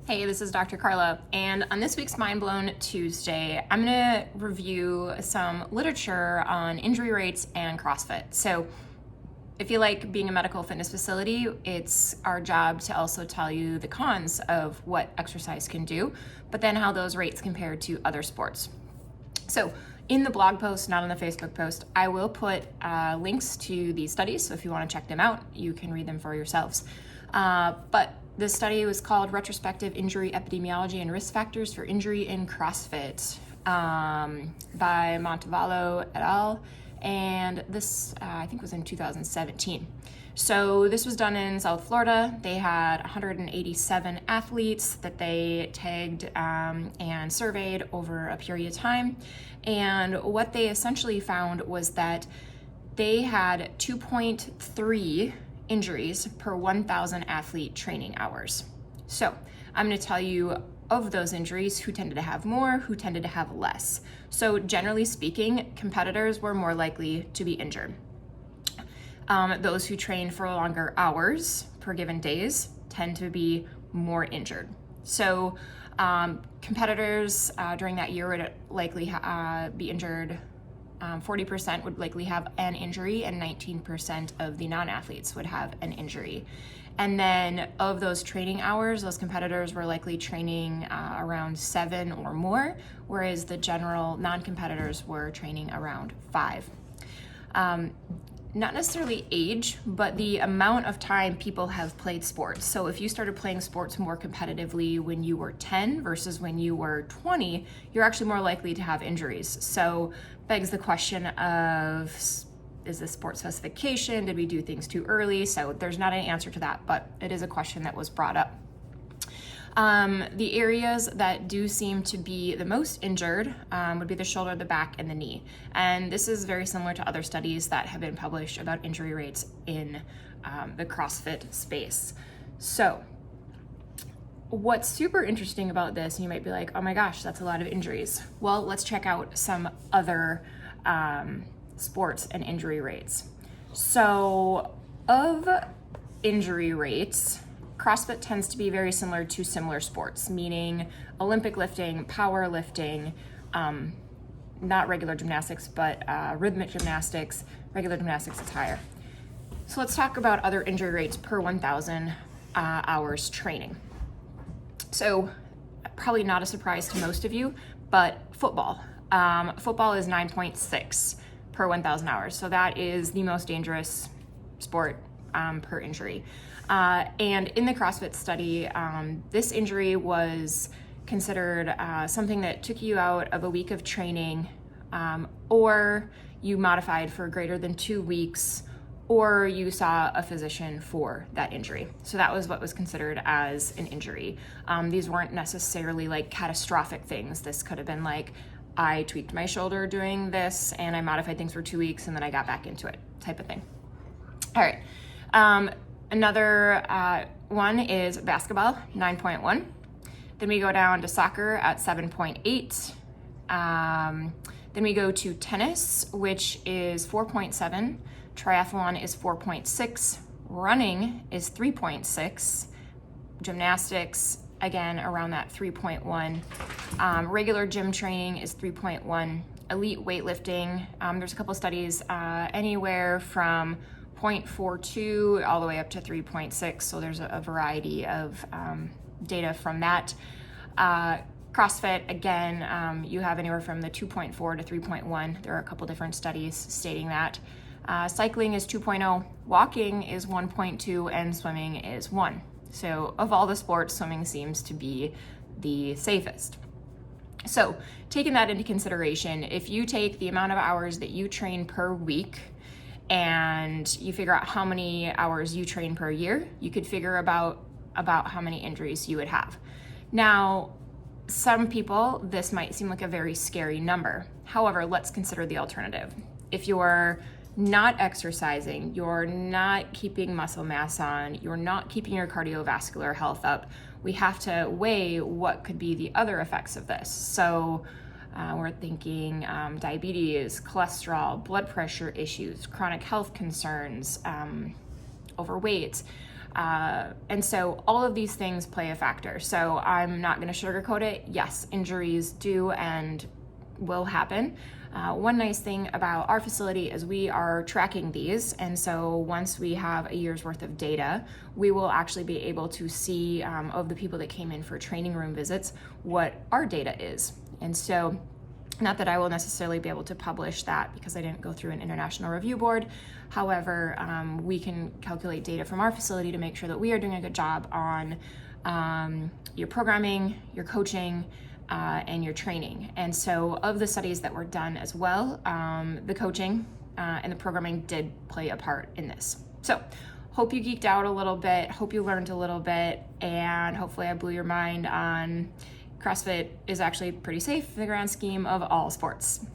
Hey, this is Dr. Carla, and on this week's Mind Blown Tuesday, I'm going to review some literature on injury rates and CrossFit. So, if you like being a medical fitness facility, it's our job to also tell you the cons of what exercise can do, but then how those rates compare to other sports. So, in the blog post, not on the Facebook post, I will put links to these studies, so if you want to check them out, you can read them for yourselves. But this study was called Retrospective Injury Epidemiology and Risk Factors for Injury in CrossFit by Montevallo et al. And this, I think, was in 2017. So this was done in South Florida. They had 187 athletes that they tagged and surveyed over a period of time. And what they essentially found was that they had 2.3 injuries per 1,000 athlete training hours. So I'm going to tell you of those injuries who tended to have more, who tended to have less. So generally speaking, competitors were more likely to be injured. Those who train for longer hours per given days tend to be more injured. So competitors during that year would likely be injured. 40% would likely have an injury, and 19% of the non-athletes would have an injury. And then of those training hours, those competitors were likely training around 7 or more, whereas the general non-competitors were training around 5. Not necessarily age, but the amount of time people have played sports. So if you started playing sports more competitively when you were 10 versus when you were 20, you're actually more likely to have injuries. So begs the question of, is this sport specification? Did we do things too early? So there's not an answer to that, but it is a question that was brought up. The areas that do seem to be the most injured would be the shoulder, the back, and the knee. And this is very similar to other studies that have been published about injury rates in the CrossFit space. So what's super interesting about this, and you might be like, oh my gosh, that's a lot of injuries. Well, let's check out some other sports and injury rates. So of injury rates, CrossFit tends to be very similar to similar sports, meaning Olympic lifting, power lifting, not regular gymnastics, but rhythmic gymnastics. Regular gymnastics is higher. So let's talk about other injury rates per 1,000 hours training. So probably not a surprise to most of you, but football. Football is 9.6 per 1,000 hours. So that is the most dangerous sport per injury. And in the CrossFit study, this injury was considered something that took you out of a week of training, or you modified for greater than 2 weeks, or you saw a physician for that injury. So that was what was considered as an injury. These weren't necessarily like catastrophic things. This could have been like, I tweaked my shoulder doing this and I modified things for 2 weeks and then I got back into it type of thing. All right. Another one is basketball, 9.1. Then we go down to soccer at 7.8. Then we go to tennis, which is 4.7. Triathlon is 4.6. Running is 3.6. Gymnastics, again, around that 3.1. Regular gym training is 3.1. Elite weightlifting, there's a couple studies anywhere from 0.42 all the way up to 3.6, so there's a variety of data from that. CrossFit, again, you have anywhere from the 2.4 to 3.1. There are a couple different studies stating that. Cycling is 2.0, walking is 1.2, and swimming is 1. So of all the sports, swimming seems to be the safest. So taking that into consideration, if you take the amount of hours that you train per week and you figure out how many hours you train per year, you could figure about how many injuries you would have. Now, some people, this might seem like a very scary number. However, let's consider the alternative. If you're not exercising, you're not keeping muscle mass on, you're not keeping your cardiovascular health up, we have to weigh what could be the other effects of this. So we're thinking diabetes, cholesterol, blood pressure issues, chronic health concerns, overweight. And so all of these things play a factor. So I'm not going to sugarcoat it. Yes, injuries do and will happen. One nice thing about our facility is we are tracking these, and so once we have a year's worth of data, we will actually be able to see of the people that came in for training room visits what our data is. And so, not that I will necessarily be able to publish that because I didn't go through an international review board. However, we can calculate data from our facility to make sure that we are doing a good job on your programming, your coaching, and your training. And so of the studies that were done as well, the coaching and the programming did play a part in this. So hope you geeked out a little bit, hope you learned a little bit, and hopefully I blew your mind on CrossFit is actually pretty safe in the grand scheme of all sports.